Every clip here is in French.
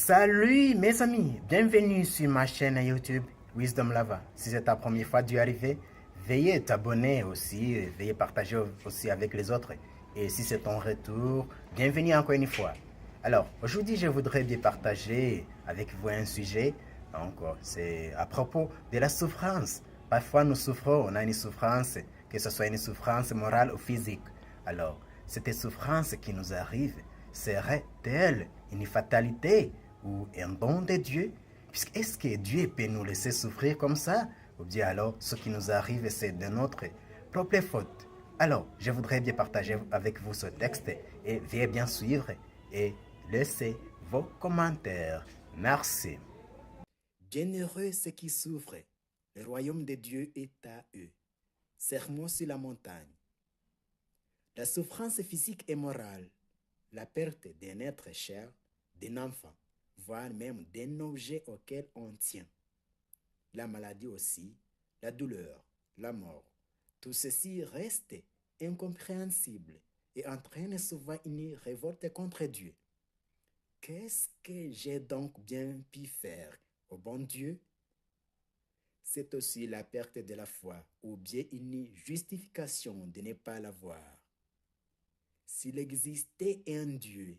Salut mes amis, bienvenue sur ma chaîne YouTube Wisdom Lava. Si c'est ta première fois d'y arriver, veuillez t'abonner aussi, veuillez partager aussi avec les autres. Et si c'est ton retour, bienvenue encore une fois. Alors, aujourd'hui, je voudrais bien partager avec vous un sujet. Donc, c'est à propos de la souffrance. Parfois, nous souffrons, on a une souffrance, que ce soit une souffrance morale ou physique. Alors, cette souffrance qui nous arrive serait-elle une fatalité ou un don de Dieu? Puisque est-ce que Dieu peut nous laisser souffrir comme ça? Ou bien alors, ce qui nous arrive, c'est de notre propre faute? Alors, je voudrais bien partager avec vous ce texte et veuillez bien suivre et laisser vos commentaires. Merci. Bienheureux ceux qui souffrent, le royaume de Dieu est à eux. Sermon sur la montagne. La souffrance physique et morale, la perte d'un être cher, d'un enfant, voire même d'un objet auquel on tient. La maladie aussi, la douleur, la mort. Tout ceci reste incompréhensible et entraîne souvent une révolte contre Dieu. Qu'est-ce que j'ai donc bien pu faire au bon Dieu? C'est aussi la perte de la foi ou bien une justification de ne pas l'avoir. S'il existait un Dieu,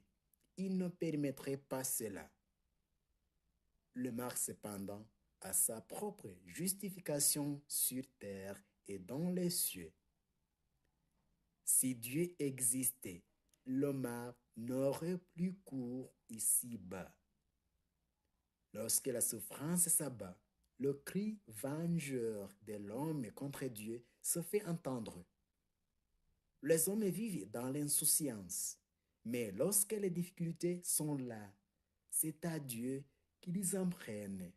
il ne permettrait pas cela. Le marque cependant a sa propre justification sur terre et dans les cieux. Si Dieu existait, le mal n'aurait plus cours ici-bas. Lorsque la souffrance s'abat, le cri vengeur de l'homme contre Dieu se fait entendre. Les hommes vivent dans l'insouciance, mais lorsque les difficultés sont là, c'est à Dieu qu'ils en prennent.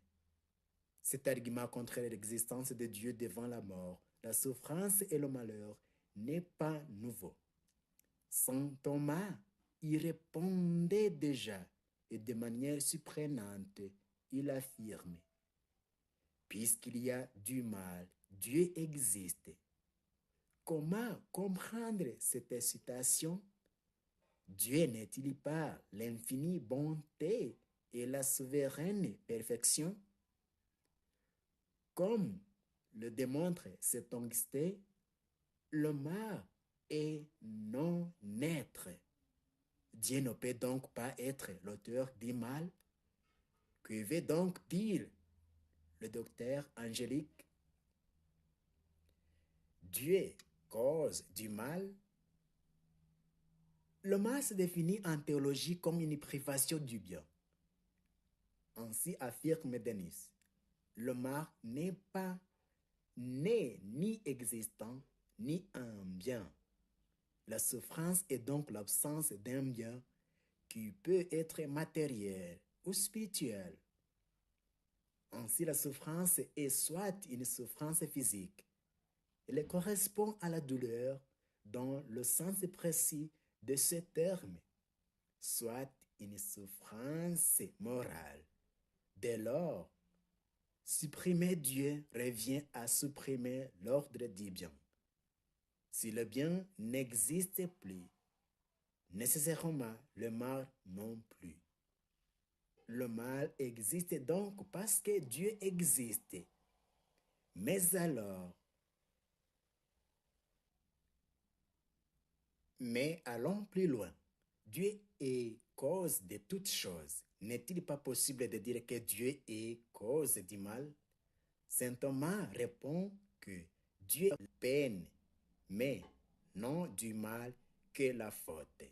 Cet argument contre l'existence de Dieu devant la mort, la souffrance et le malheur n'est pas nouveau. Saint Thomas y répondait déjà et de manière surprenante, il affirme: puisqu'il y a du mal, Dieu existe. Comment comprendre cette citation? Dieu n'est-il pas l'infinie bonté et la souveraine perfection? Comme le démontre cet texte, le mal est non-être. Dieu ne peut donc pas être l'auteur du mal. Que veut donc dire le docteur Angélique? Dieu cause du mal. Le mal se définit en théologie comme une privation du bien. Ainsi affirme Denis. Le mal n'est pas né ni existant ni un bien. La souffrance est donc l'absence d'un bien qui peut être matériel ou spirituel. Ainsi, la souffrance est soit une souffrance physique. Elle correspond à la douleur dans le sens précis de ce terme, soit une souffrance morale. Dès lors, supprimer Dieu revient à supprimer l'ordre du bien. Si le bien n'existe plus, nécessairement le mal non plus. Le mal existe donc parce que Dieu existe. Mais alors, allons plus loin. Dieu est cause de toutes choses. N'est-il pas possible de dire que Dieu est cause du mal? Saint Thomas répond que Dieu peine, mais non du mal que la faute.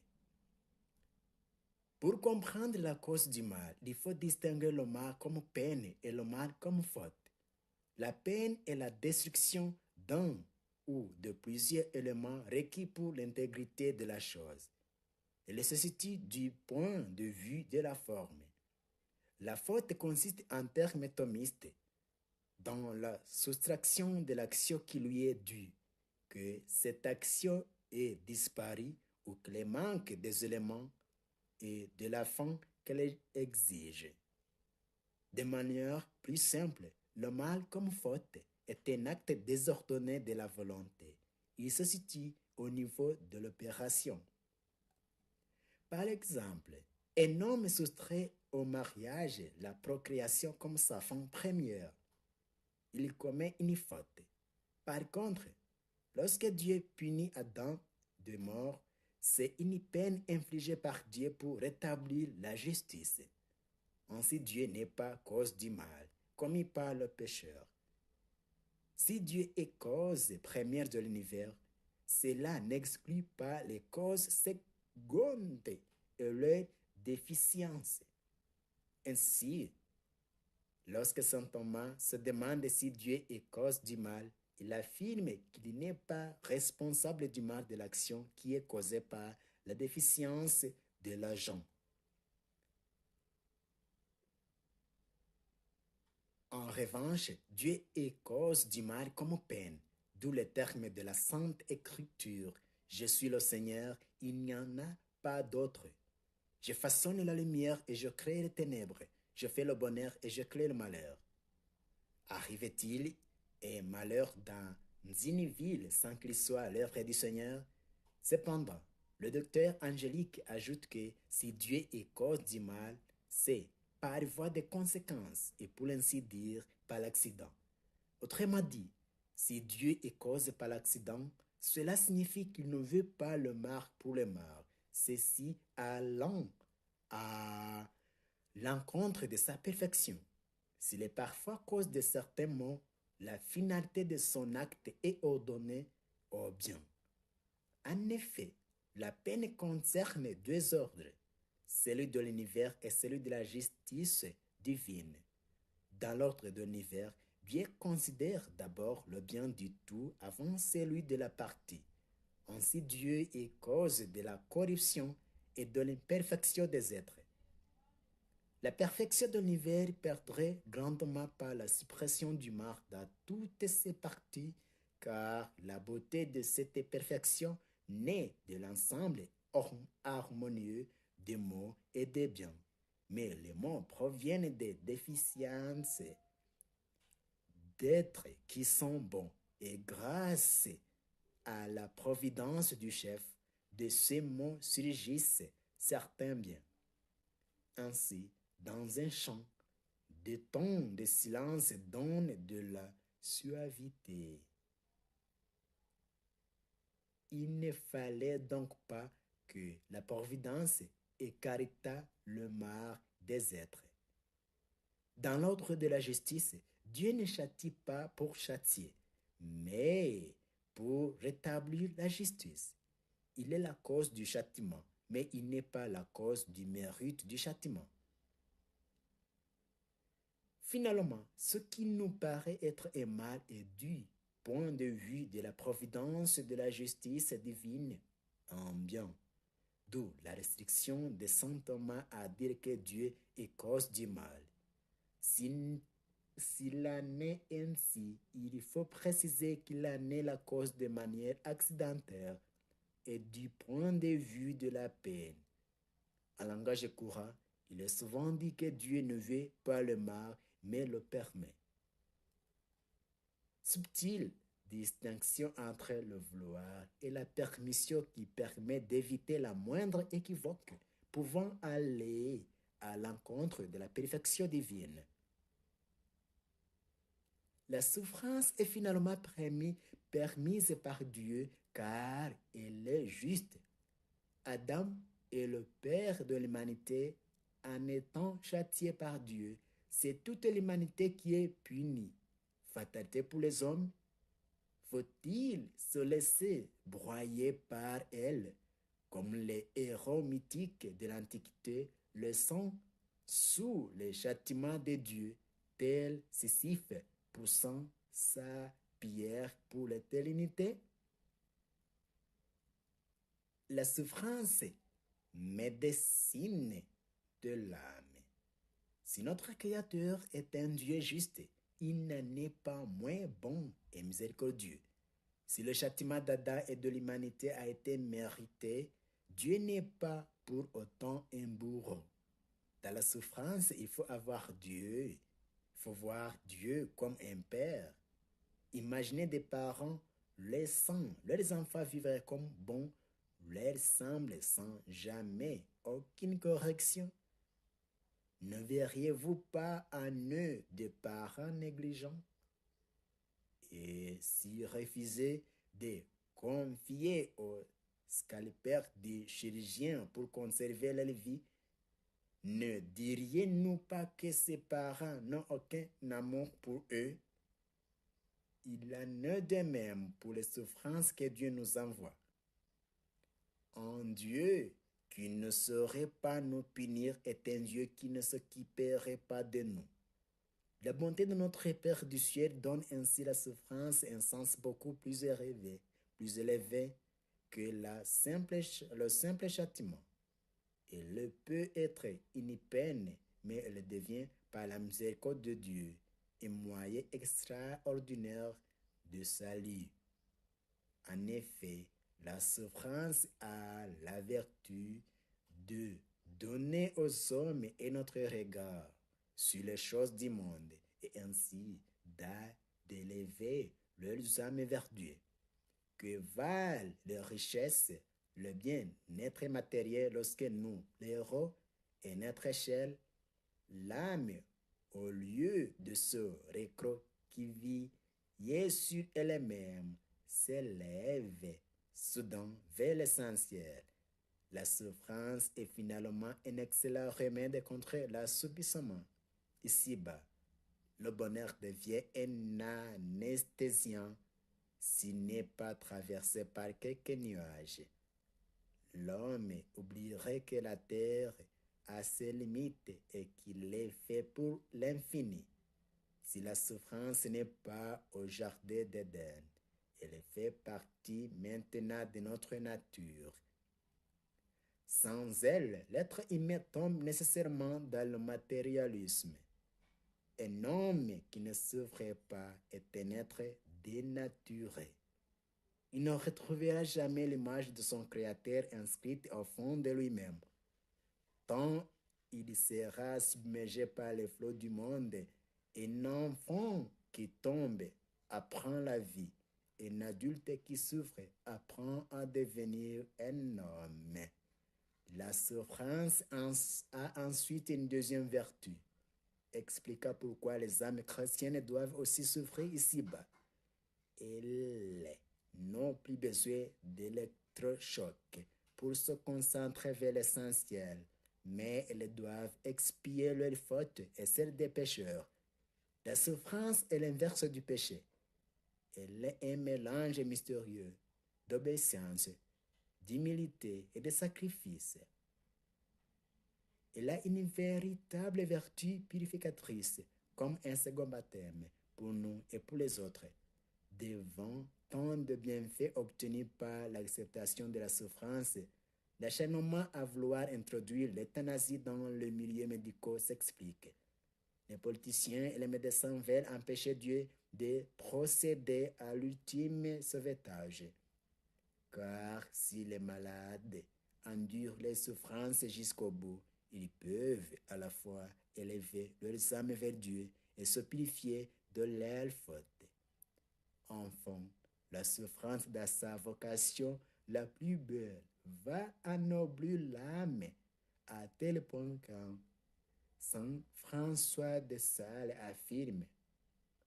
Pour comprendre la cause du mal, il faut distinguer le mal comme peine et le mal comme faute. La peine est la destruction d'un ou de plusieurs éléments requis pour l'intégrité de la chose. Elle se situe du point de vue de la forme. La faute consiste en termes thomistes dans la soustraction de l'action qui lui est due, que cette action est disparue ou que le manque des éléments et de la fin qu'elle exige. De manière plus simple, le mal comme faute est un acte désordonné de la volonté. Il se situe au niveau de l'opération. Par exemple, un homme soustrait au mariage la procréation comme sa fin première. Il commet une faute. Par contre, lorsque Dieu punit Adam de mort, c'est une peine infligée par Dieu pour rétablir la justice. Ainsi, Dieu n'est pas cause du mal, commis par le pécheur. Si Dieu est cause première de l'univers, cela n'exclut pas les causes secondes et leurs déficiences. Ainsi, lorsque saint Thomas se demande si Dieu est cause du mal, il affirme qu'il n'est pas responsable du mal de l'action qui est causée par la déficience de l'agent. En revanche, Dieu est cause du mal comme peine, d'où le terme de la Sainte Écriture. Je suis le Seigneur, il n'y en a pas d'autre. Je façonne la lumière et je crée les ténèbres. Je fais le bonheur et je crée le malheur. Arrive-t-il un malheur dans une ville sans qu'il soit l'œuvre du Seigneur? Cependant, le docteur Angélique ajoute que si Dieu est cause du mal, c'est par voie de conséquences et pour ainsi dire par l'accident. Autrement dit, si Dieu est cause par l'accident, cela signifie qu'il ne veut pas le mal pour le mal, ceci allant à l'encontre de sa perfection. S'il est parfois cause de certains maux, la finalité de son acte est ordonnée au bien. En effet, la peine concerne deux ordres, celui de l'univers et celui de la justice divine. Dans l'ordre de l'univers, Dieu considère d'abord le bien du tout avant celui de la partie. Ainsi, Dieu est cause de la corruption et de l'imperfection des êtres. La perfection de l'univers perdrait grandement par la suppression du mal dans toutes ses parties, car la beauté de cette perfection naît de l'ensemble harmonieux des mots et des biens. Mais les mots proviennent des déficiences d'êtres qui sont bons, et grâce à la providence du chef, de ces mots surgissent certains biens. Ainsi, dans un champ, des tons de silence donnent de la suavité. Il ne fallait donc pas que la providence écartât le mal des êtres. Dans l'ordre de la justice, Dieu ne châtie pas pour châtier, mais pour rétablir la justice. Il est la cause du châtiment, mais il n'est pas la cause du mérite du châtiment. Finalement, ce qui nous paraît être un mal est du point de vue de la providence de la justice divine un bien. D'où la restriction de saint Thomas à dire que Dieu est cause du mal. S'il en est ainsi, il faut préciser qu'il en est la cause de manière accidentelle et du point de vue de la peine. En langage courant, il est souvent dit que Dieu ne veut pas le mal, mais le permet. Subtile distinction entre le vouloir et la permission qui permet d'éviter la moindre équivoque pouvant aller à l'encontre de la perfection divine. La souffrance est finalement permise par Dieu car elle est juste. Adam est le père de l'humanité en étant châtié par Dieu. C'est toute l'humanité qui est punie. Fatalité pour les hommes. Faut-il se laisser broyer par elle, comme les héros mythiques de l'Antiquité le sont, sous les châtiments de Dieu, tel Sisyphe poussant sa pierre pour l'éternité? La souffrance médecine de l'âme. Si notre Créateur est un Dieu juste, il n'en est pas moins bon et miséricordieux. Si le châtiment d'Adam et de l'humanité a été mérité, Dieu n'est pas pour autant un bourreau. Dans la souffrance, il faut avoir Dieu. Il faut voir Dieu comme un père. Imaginez des parents laissant leurs enfants vivre comme bons leur semble sans jamais aucune correction. Ne verriez-vous pas en eux des parents négligents? Et s'ils refusaient de confier au scalpel des chirurgiens pour conserver leur vie, ne diriez-nous pas que ces parents n'ont aucun amour pour eux? Il en est de même pour les souffrances que Dieu nous envoie. Un Dieu qui ne saurait pas nous punir est un Dieu qui ne s'occuperait pas de nous. La bonté de notre Père du ciel donne ainsi la souffrance un sens beaucoup plus élevé que le simple châtiment. Elle peut être une peine, mais elle devient par la miséricorde de Dieu un moyen extraordinaire de salut. En effet, la souffrance a la vertu de donner aux hommes un autre regard sur les choses du monde et ainsi d'élever leurs âmes vers Dieu. Que valent les richesses, le bien-être matériel lorsque nous, les héros, et notre échelle, l'âme, au lieu de se recroqueviller sur elle-même, s'élève soudain vers l'essentiel. La souffrance est finalement un excellent remède contre l'assoupissement. Ici-bas, le bonheur devient un anesthésiant s'il n'est pas traversé par quelques nuages. L'homme oublierait que la terre a ses limites et qu'il est fait pour l'infini. Si la souffrance n'est pas au jardin d'Éden, elle fait partie maintenant de notre nature. Sans elle, l'être humain tombe nécessairement dans le matérialisme. Un homme qui ne souffre pas est un être dénaturé. Il ne retrouvera jamais l'image de son Créateur inscrite au fond de lui-même. Tant il sera submergé par les flots du monde, un enfant qui tombe apprend la vie. Un adulte qui souffre apprend à devenir un homme. La souffrance a ensuite une deuxième vertu, expliquant pourquoi les âmes chrétiennes doivent aussi souffrir ici-bas. Elles n'ont plus besoin d'électrochocs pour se concentrer vers l'essentiel, mais elles doivent expier leurs fautes et celles des pécheurs. La souffrance est l'inverse du péché. Elle est un mélange mystérieux d'obéissance, d'humilité et de sacrifice. Elle a une véritable vertu purificatrice, comme un second baptême pour nous et pour les autres. Devant tant de bienfaits obtenus par l'acceptation de la souffrance, l'acharnement à vouloir introduire l'euthanasie dans le milieu médical s'explique. Les politiciens et les médecins veulent empêcher Dieu de procéder à l'ultime sauvetage. Car si les malades endurent les souffrances jusqu'au bout, ils peuvent à la fois élever leurs âmes vers Dieu et se purifier de leurs fautes. Enfin, la souffrance de sa vocation la plus belle va ennoblir l'âme à tel point qu'en Saint François de Sales affirme: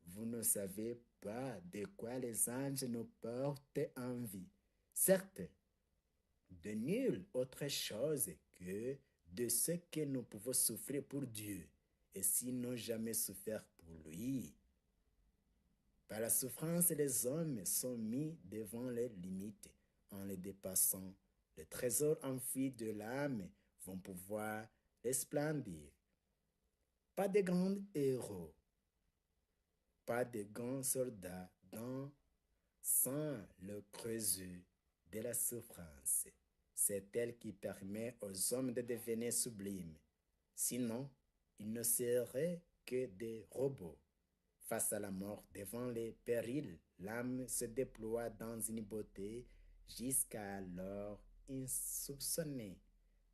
vous ne savez pas de quoi les anges nous portent envie. Certes, de nulle autre chose que de ce que nous pouvons souffrir pour Dieu, et s'ils n'ont jamais souffert pour lui. Par la souffrance, les hommes sont mis devant les limites. En les dépassant, les trésors enfuis de l'âme vont pouvoir resplendir. Pas de grands héros, pas de grands soldats sans le creuset de la souffrance. C'est elle qui permet aux hommes de devenir sublimes. Sinon, ils ne seraient que des robots. Face à la mort, devant les périls, l'âme se déploie dans une beauté jusqu'alors insoupçonnée.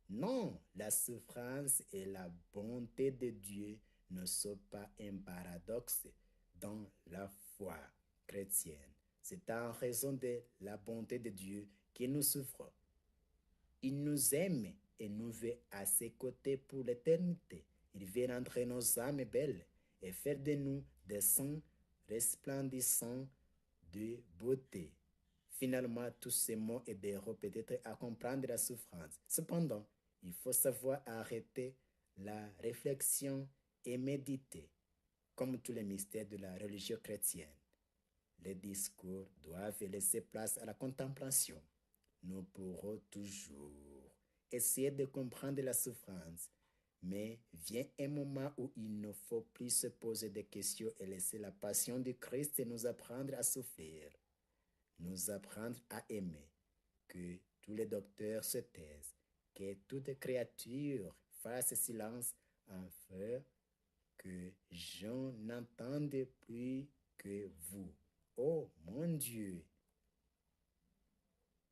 Non, la souffrance et la bonté de Dieu ne sont pas un paradoxe dans la foi chrétienne. C'est en raison de la bonté de Dieu que nous souffrons. Il nous aime et nous veut à ses côtés pour l'éternité. Il veut rendre nos âmes belles et faire de nous des saints resplendissants de beauté. Finalement, tous ces mots aideront peut-être à comprendre la souffrance. Cependant, il faut savoir arrêter la réflexion et méditer. Comme tous les mystères de la religion chrétienne, les discours doivent laisser place à la contemplation. Nous pourrons toujours essayer de comprendre la souffrance, mais vient un moment où il ne faut plus se poser des questions et laisser la passion du Christ nous apprendre à souffrir, nous apprendre à aimer, que tous les docteurs se taisent, que toute créature fasse silence afin que je n'entende plus que vous. Oh mon Dieu,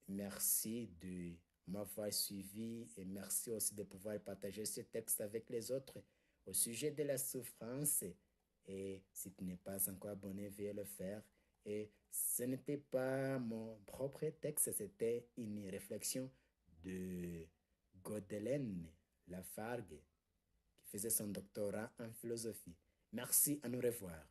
merci de m'avoir suivi et merci aussi de pouvoir partager ce texte avec les autres au sujet de la souffrance. Et si tu n'es pas encore abonné, veuillez le faire. Et ce n'était pas mon propre texte, c'était une réflexion de Godelaine Lafargue qui faisait son doctorat en philosophie. Merci, à nous revoir.